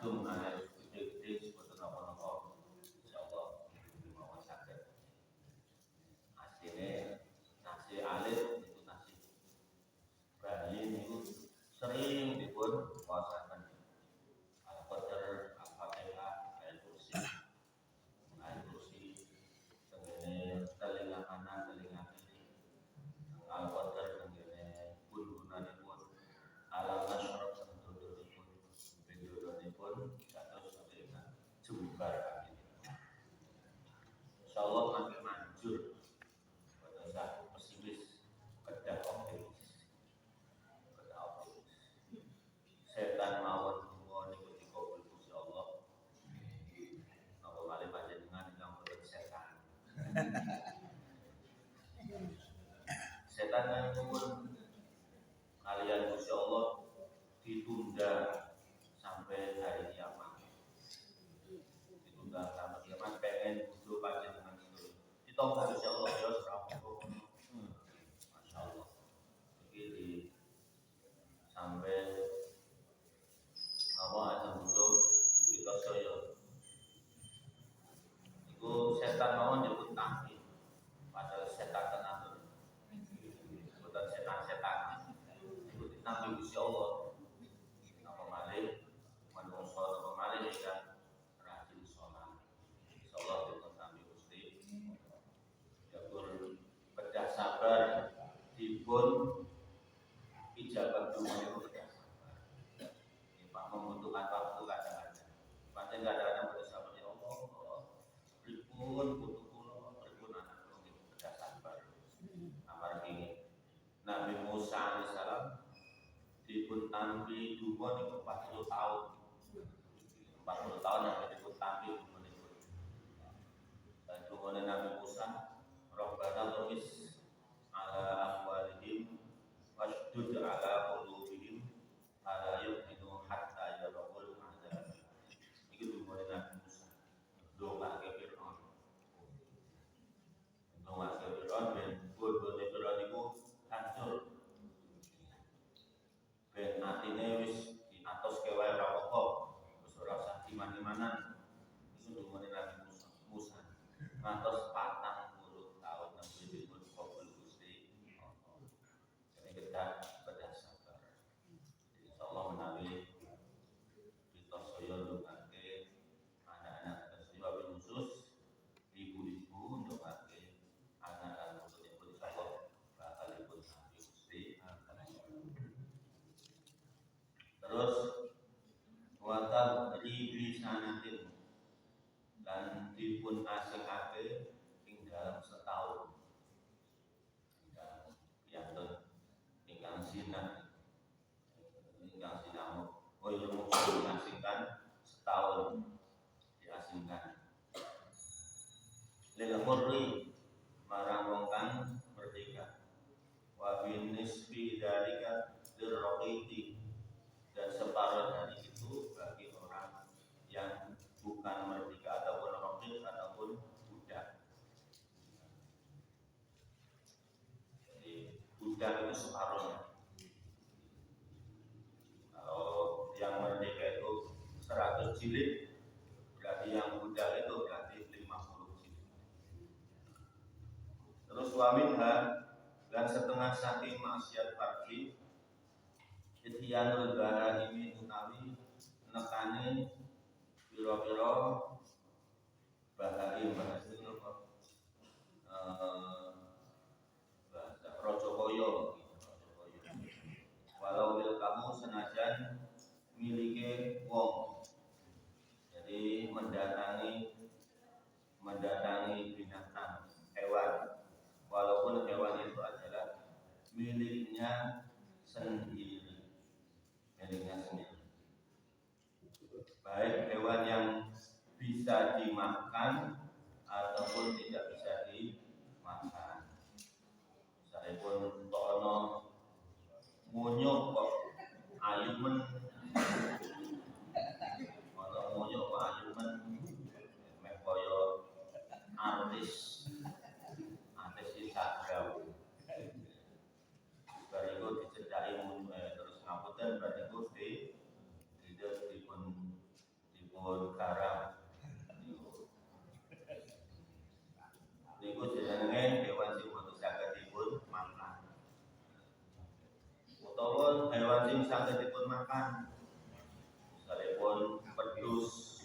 antum ana gede-gede sebetulnya apa-apa insyaallah mau saged. Asline nasi alit itu nasi Bali niku sering dipun waosaken Al-Qadar, Al-Fatihah, Al-Kursi, tengene telinga kanan, telinga kiri, Al-Qadar tengene pun-punanipun, alam nasrah tengene bendonipun, kados tengene jembar kami. Insyaallah makin manjur, pada saat pesimis, kedah optimis. Setan mawon semua niku dikabul Gusti Allah. Apa malih panjenengan ingkang boten setan. Setan pun kalian Gusti Allah ditunda sampai hari kiamat. Ditunda sampai kiamat pengen kudu panjenengan itu. Ditompo Gusti Allah ya serapu. Masyaallah. Iki sampai awak aja butuh kita saya. Iku setan mawon nyebut kaki. Padahal setan tenan. Bukan setan-setan. Iku ditampi Gusti Allah. Apa malih manungsa apa malih kan rajin salat. Insyaallah kita tampi Gusti. Dapur kedah sabar dipun ijabah dunia membutuhkan waktu kadang-kadang. Pancen kadang-kadang pada sahabat ya Allah, pripun putu kula, pripun anak kula nggih kedah sabar. Amargi Nabi Musa alaihissalam dipun tampi donga niku 40 tahun. 40 tahun yang dipun tampi donga niku. Dan dongane Nabi Musa, Rabbana tumis ala amwalihim wasdud ala qulubihim ala yu'minu hatta yarawul azab. Iki dungane Nabi Musa. Doa ke Fir'aun. Doa ke Fir'aun ben bodone Fir'aun iku hancur. Ben atine wis diatos kewae ora apa-apa. Wis ora usah iman-imanan. Iku dungane Nabi Musa. Ngantos 40 tahun sampai dipun kabul Gusti Allah. Jadi kita sabar. Insyaallah menawi kita saya ndongake anak-anak kita sedaya khusus ibu-ibu ndongake anak-anak putri-putri insyaallah bakalipun sami Gusti. Terus watab ribi sanatin dan dipun asingake ing dalam setahun. Piyantun ingkang sinah ingkang sinamuk ilmu diasingkan setahun diasingkan lil murri marang wong kang merdeka wa bin nisbi dalika lirraqiti dan separuh dari itu bagi orang yang bukan merdeka ataupun raqit ataupun budak. Jadi budak itu separuhnya. Kalau yang merdeka itu 100 jilid, berarti yang budak itu berarti 50 jilid. Terus waminha dan setengah saking maksiat farji ityanul bahari utawi nekani pira-pira bahari bahasa Rajakaya. Walau bil kamu senajan miliki wong, jadi mendatangi binatang hewan, walaupun hewan itu adalah miliknya sendiri, baik hewan yang bisa dimakan ataupun tidak bisa dimakan. Misalnya pun tono monyok kok ayumen, atau monyok kok ayumen, mekoyo artis Instagram. Bariku dicedai terus ngapunten bariku dipun saged dipun makan. Sekalipun wedhus,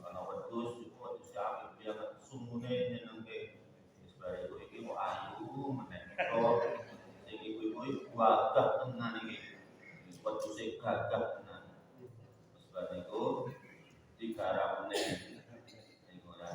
ana wedhus iku wedhus apik dia sumune nyenengke. Wis bariku iki kok ayu meneh kok sing iku gagah tenan iki. Wedhuse gagah tenan. Wis bariku digarap meneh.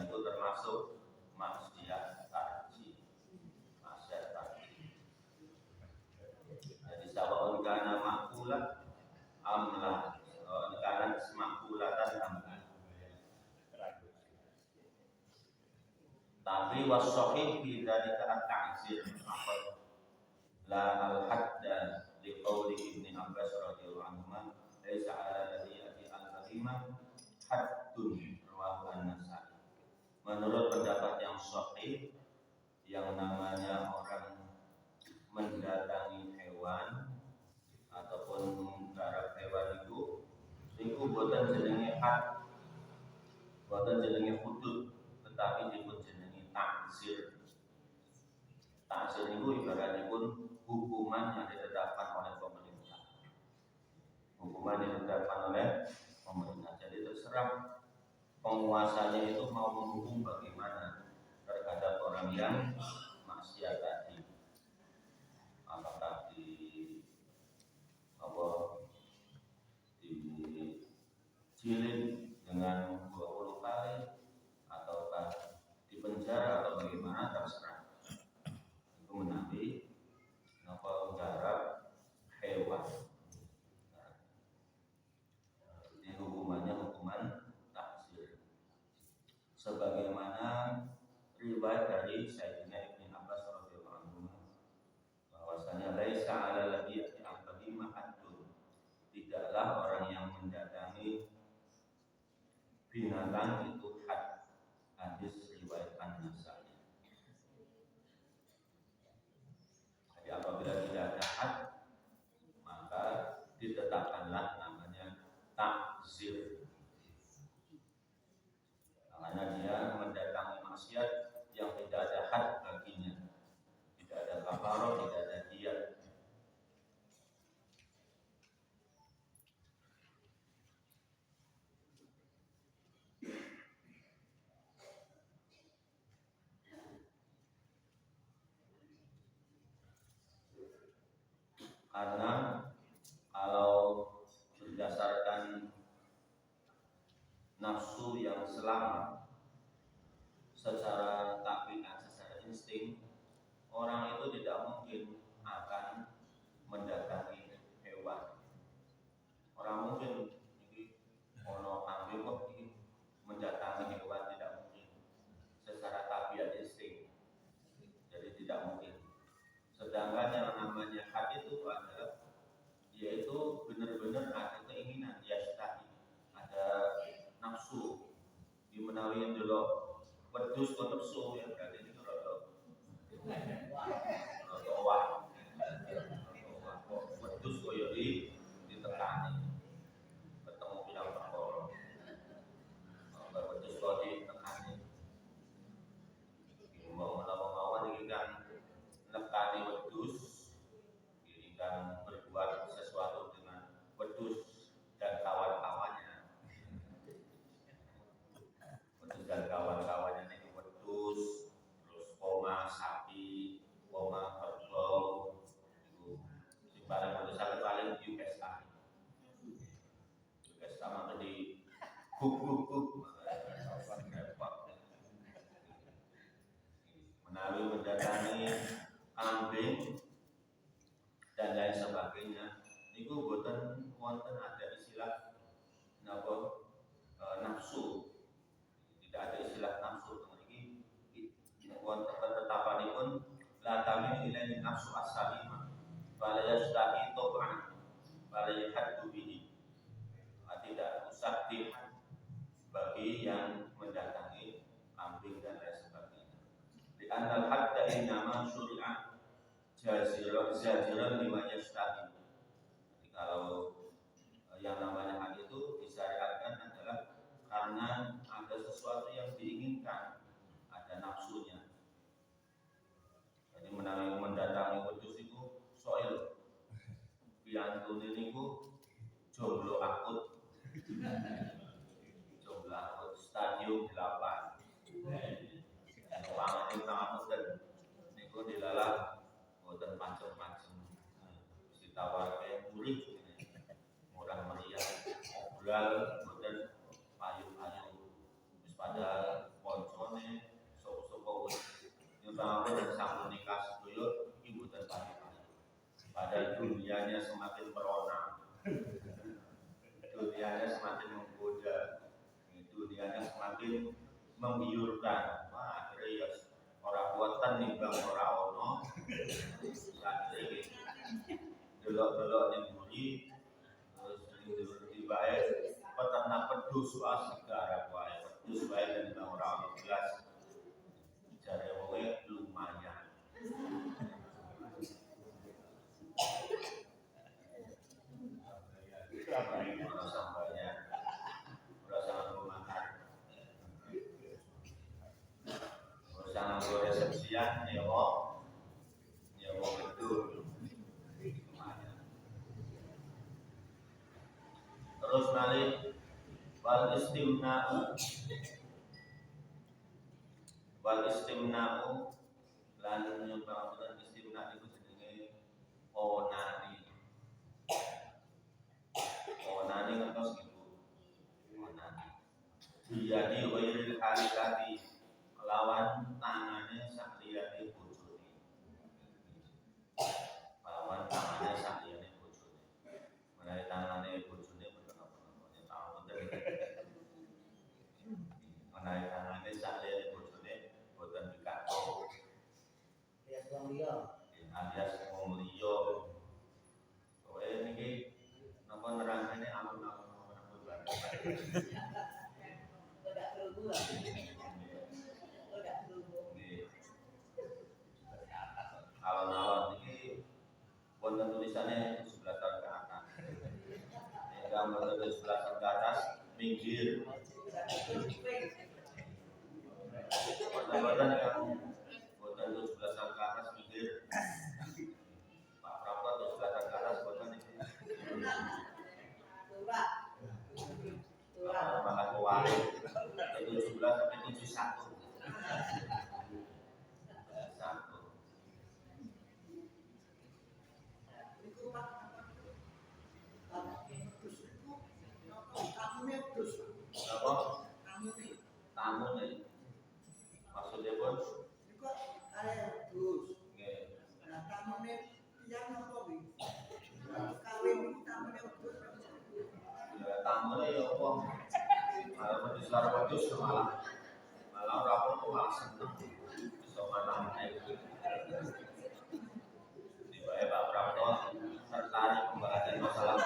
Itu termasuk maksiat tarji. Maksiat tarji. Jadi sawaun kana makulah amlah karena semakulatan amlah. Tapi wasohih bidzalika at-ta'zir la al-hadda liqauli Ibnu Abbas radhiyallahu anhu laisa 'ala alladhi al-kalimah haddun rawahu an-Nasa'i. Menurut pendapat yang sahih, yang namanya orang mendatangi hewan ataupun menggarap hewan itu boten jenenge had, boten jenenge hudud, tetapi dipun jenenge ta'zir. Ta'zir itu ibaratipun hukuman yang ditetapkan oleh pemerintah. Hukuman yang ditetapkan oleh pemerintah. Jadi terserah penguasanya itu mau menghukum bagaimana terhadap orang yang maksiat tadi. Apakah dijilid dengan 20 kali ataukah dipenjara atau bagaimana terserah. Itu menabi garap hewan. Ini hukumannya hukuman ta'zir. Sebagaimana riwayat dari Sayyidina Ibnu Abbas radhiyallahu anhu bahwasanya laisa 'ala ladhi al-kalimah haddun. Tidaklah orang yang mendatangi binatang itu had. Hadis riwayat An-Nasa'i. Jadi apabila tidak ada had, maka ditetapkanlah namanya ta'zir. Karena dia mendatangi maksiat yang tidak ada had baginya, tidak ada kafarah, tidak ada diyat. Karena kalau berdasarkan nafsu yang selamat, secara tabiat, secara insting, orang itu tidak mungkin akan mendatangi hewan. Orang mungkin ini ono ambil kok ini mendatangi hewan, tidak mungkin. Secara tabiat insting, jadi tidak mungkin. Sedangkan yang namanya had itu adalah yaitu benar-benar ada keinginan, yashtahi, ada nafsu. Di menawi dulu wedhus kok nafsu ya berarti ini rada owah. Wedhus koyo ditekani. Ketemu bilang perkara. Wedhus kok ditekani. Mau melawan iki kan nekani wedhus, ini kan berbuat sesuatu dengan wedhus dan kawan-kawannya. Wedhus dan kawan-kawannya ini wedhus, terus koma sapi, koma kerbau, itu si paling wedhus paling USA. USA maka di guk menawi mendatangi kambing dan lain sebagainya, niku boten wonten ada istilah napa nafsu. Tidak ada istilah nafsu mriki wonten ketetapanipun la tamin ilahi nafsu as-salimah fala yastahi tab'an fala yahaddu bihi. Tidak usah dihad bagi yang mendatangi kambing dan lain sebagainya. Di anal hadda innama syuri'a jaziran lima yastahi. Jadi kalau yang namanya had itu disyariatkan adalah karena ada sesuatu yang diinginkan, ada nafsunya. Jadi menawi mendatangi wedhus itu soil piantune niku jomblo akut. Jomblo akut stadium 8. Pangan ing pangapunten niku dilalah boten macem-macem. Ditawarke murid murah meriah, obral boten payu-payu. Wis pada koncone sapa-sapa wis nyuwun dan sampun nikah sedaya iki boten payu-payu. Padahal dunianya semakin merona. Dunianya semakin menggoda. Dunianya semakin membiurkan. Wah, akhirnya ya ora kuatan nimbang ora ono. Santri delok-delok ning buri terus tibae peternak pedus segara wae. Pedus wae dan nimbang ora ono belas. Jare wong lumayan. Resepsian nyewa betul. Terus balik wal istimna'u lan nyebabkan istimna' itu jenenge onani ngertos ibu onani jadi wairil halikati lawan tangane sak liyane bojone menawi tangane bojone boten apa-apa tahu boten menawi tangane sak liyane bojone boten dikato alias wong liya kowe niki napa nerangane ampun-ampun banget alon-alon ini wonten tulisannya 11 tahun ke atas. Yang wonten 11 tahun ke atas minggir. Wonten yang wonten 17 tahun ke atas minggir. Pak Prabowo 17 tahun ke atas wonten iki. Malah kuwari. 17 sampai 71. Tamu nih, maksudnya pun tamu nih ya uang, malah menjual wedus malah rapor tuh malah seneng, bisa mana tiba-tiba Pak Prabowo tertarik pembahasan masalah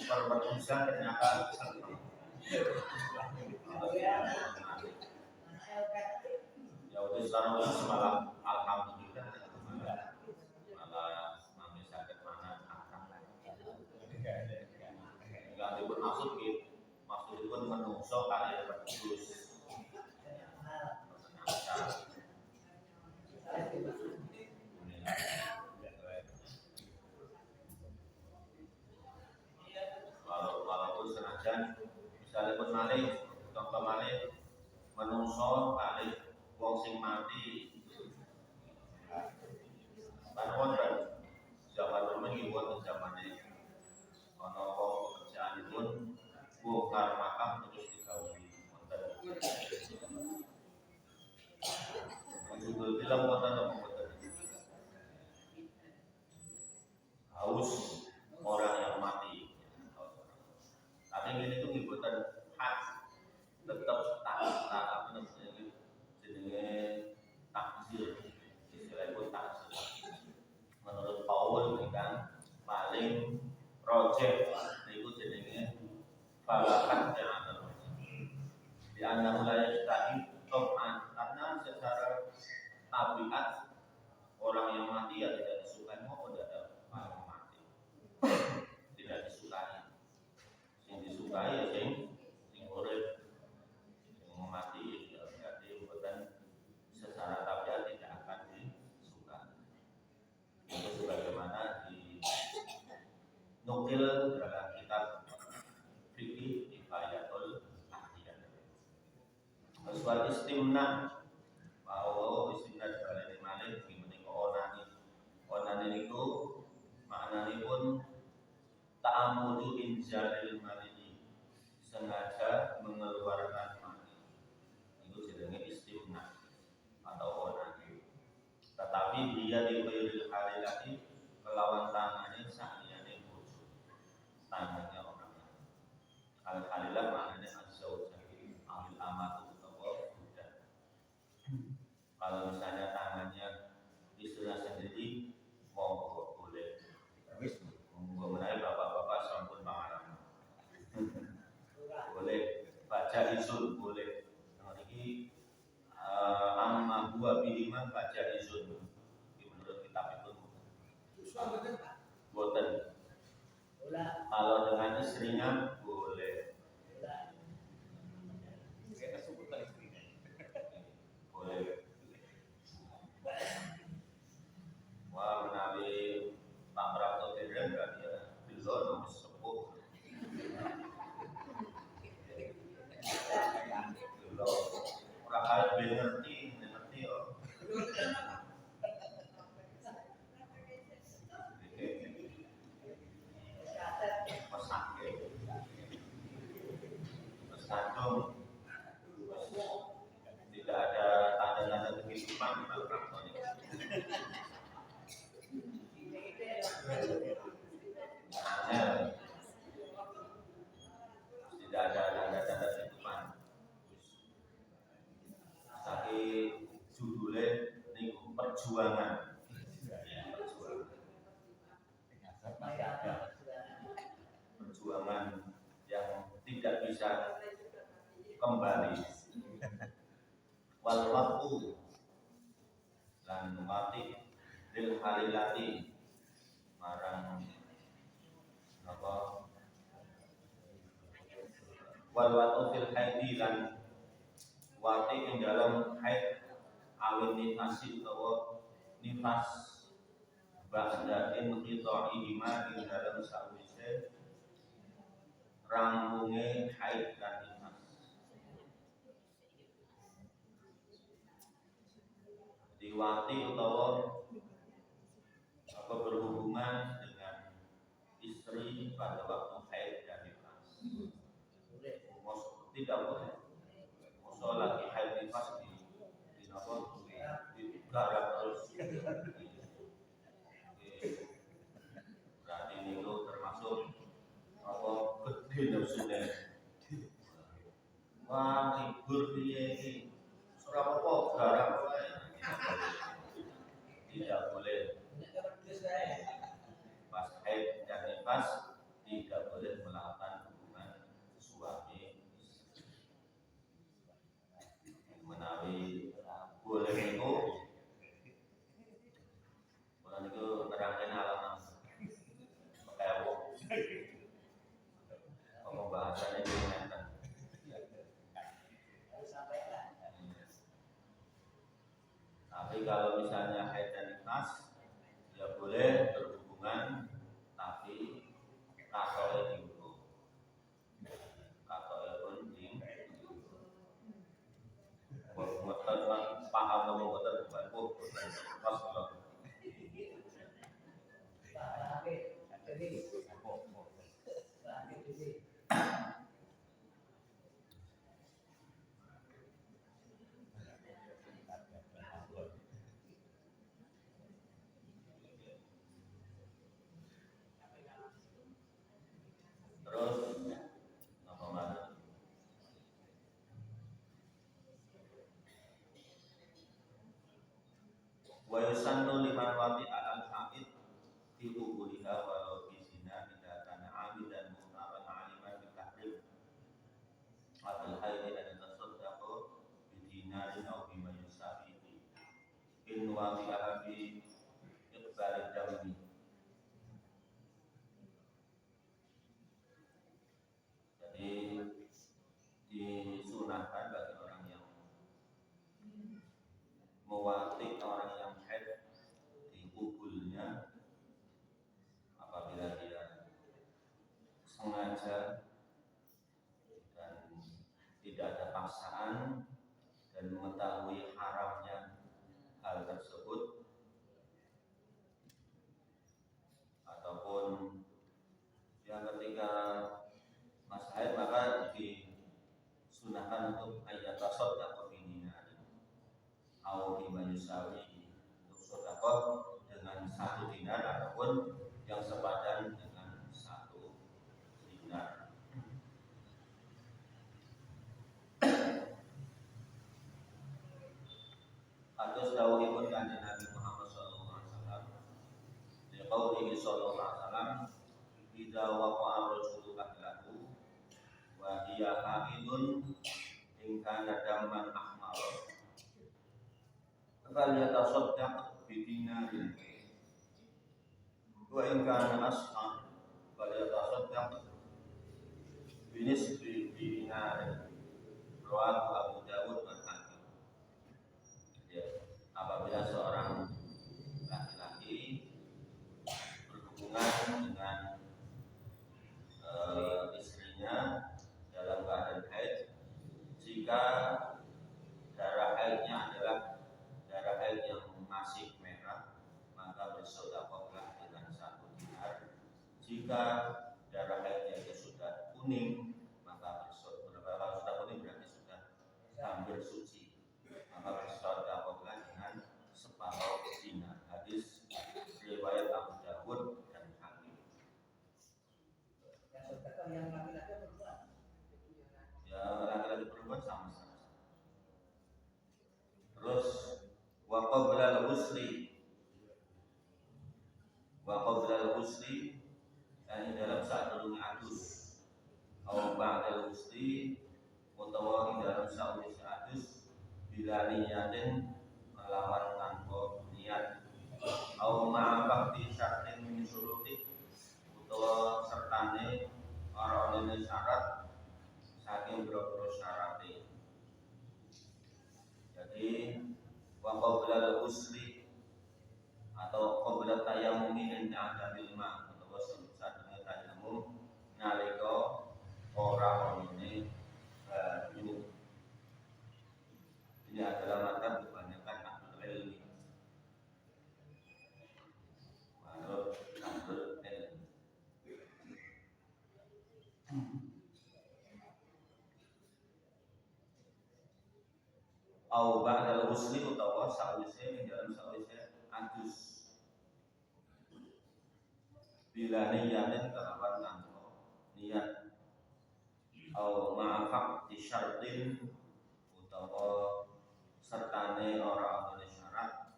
perwedusan ternyata ya udah sekarang malah alhamdulillah malah mami sakit mana nggak dipun maksudipun menungso kalian berdus walaupun senajan misalnya pun malih contoh malih menungso malih wong sing mati kan wonten zaman rumiyin wonten zamane ana wong pekerjaanipun bongkar makam terus digawe wonten judul film wonten apa wonten haus orang yang mati tapi ini tuh buatan hak tetap tak apa namanya jenenge takzir istilahnya pun takzir menurut Paul kan paling project itu jenenge balakan yang ada di antara wilayah tadi karena secara tabiat orang yang mati ya tidak disukai maupun tidak orang mati tidak disukai yang disukai ya sing urip yang mati ya berarti bukan secara tabiat tidak akan disukai dalam kitab fikih Kifayatul Ahdiyan. Wal istimna bahwa istimna dibaleni malih menika onani. Onani niku maknanipun ta'amudu inzalil mani, sengaja mengeluarkan mani. Itu jenenge istimna atau onani. Tetapi dia diberi halilati kelawan tangannya sakniyane bojo. Tangannya orang lain. Al-halilah maknanya az-zaujah, amil amatu atau budak. Kalau misalnya tangannya istrinya sendiri, monggo boleh. Monggo menawi bapak-bapak sampun pengalaman. Boleh baca izun boleh. Niki amma huwa bihima baca izun. Menurut kitab itu boten. Kalau dengan istrinya boleh. Boleh. Wah menawi Pak Prapto Dereng berarti ya belum sepuh. Belum. Orang kaya ngerti ya. Tidak ada tanda-tanda kehidupan di Pak Prapto ini. Tidak ada tanda-tanda kehidupan. Tapi judulnya ini perjuangan. Perjuangan yang tidak bisa kembali. Wal waqtu lan mati lil halilati marang apa wal waqtu fil haidi lan wati ing dalam haid awin nifasi utawa nifas ba'da inqita'ihima ing dalam sawise rampunge haid lan nifas. Diwati utawa apa berhubungan dengan istri pada waktu haid dan nifas. Tidak boleh. Masa lagi haid nifas di apa? Di garap terus. Berarti ini itu termasuk apa gede nafsunya. Wah, libur piye iki? Ora apa-apa garap wae. Tidak boleh. Pas haid dan nifas tidak boleh melakukan hubungan suami istri. Menawi boleh itu orang itu nerangkan alam pekewo apa bahasanya itu ngeten. Tapi kalau misalnya haid dan nifas ya boleh berhubungan tapi katole diurut. Katole pun diurut. Boten paham apa boten buat pas kok. Terus apa mana? Wa yusannu liman wati al-haid fi qubuliha walau bi zina idza kana 'amidan mu'taran 'aliman bi tahrim al haid an tasaddaqu bi dinarin aw bima yusabihi in wati'aha bi iqbal dambi. Jadi disunahkan bagi orang yang mewatik orang yang haid di kubulnya apabila dia pun yang sepadan dengan 1 dinar. Atus dawuhipun Kanjeng Nabi Muhammad sallallahu alaihi wasallam, liqaulihi sallallahu alaihi wasallam, idza waqa'a rajulu lahu wa hiya haidun in kana daman ahmar fal yatasaddaq bi dinarin wa in kana asfar fal yatasaddaq bi nisfi dinarin. Rawahu Abu Dawud dan Hakim. Ya, apabila seorang laki-laki berhubungan dengan istrinya dalam keadaan haid, jika darah haidnya adalah darah haid yang masih merah, maka bersedekahlah dengan 1 dinar. Jika darah haidnya itu sudah kuning, maka bersedekahlah. Kalau sudah kuning berarti sudah hampir suci, maka bersedekahlah dengan separuh dinar. Hadis riwayat Abu Dawud dan Hakim. Yang laki-laki perempuan? Ya, laki-laki perempuan sama-sama. Terus wa qabla al-ghusli dan dalam saat durung adus, atau ba'da al-ghusli utawa dalam saat adus, bila niyatin melawan tanpa niat, atau ma'abakti syartin min syuruti utawa sertane orang ini syarat saking boro-boro syarate. Jadi wa qabla al-ghusli atau qabla tayammumi inda adamil ma, atau sadurunge tayammum nalika ora onine banyu. Ini adalah madzhab kebanyakan ahlul ilmi. Menurut ahlul ilmi, au ba'dal ghusli utawa sawise ing dalam sawise adus, bila niyatin kelawan tanpa niat, au ma'afaq di syartin utawa sertane ora ana syarat,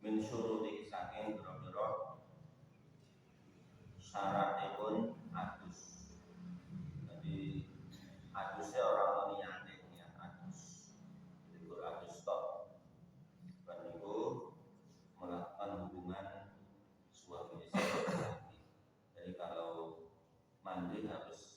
min syuruti saking boro-boro syaratipun adus. Jadi adusnya ora ana niate, niat adus. Itu adus tok. Baniku melakukan hubungan suami istri. Jadi kalau mandi harus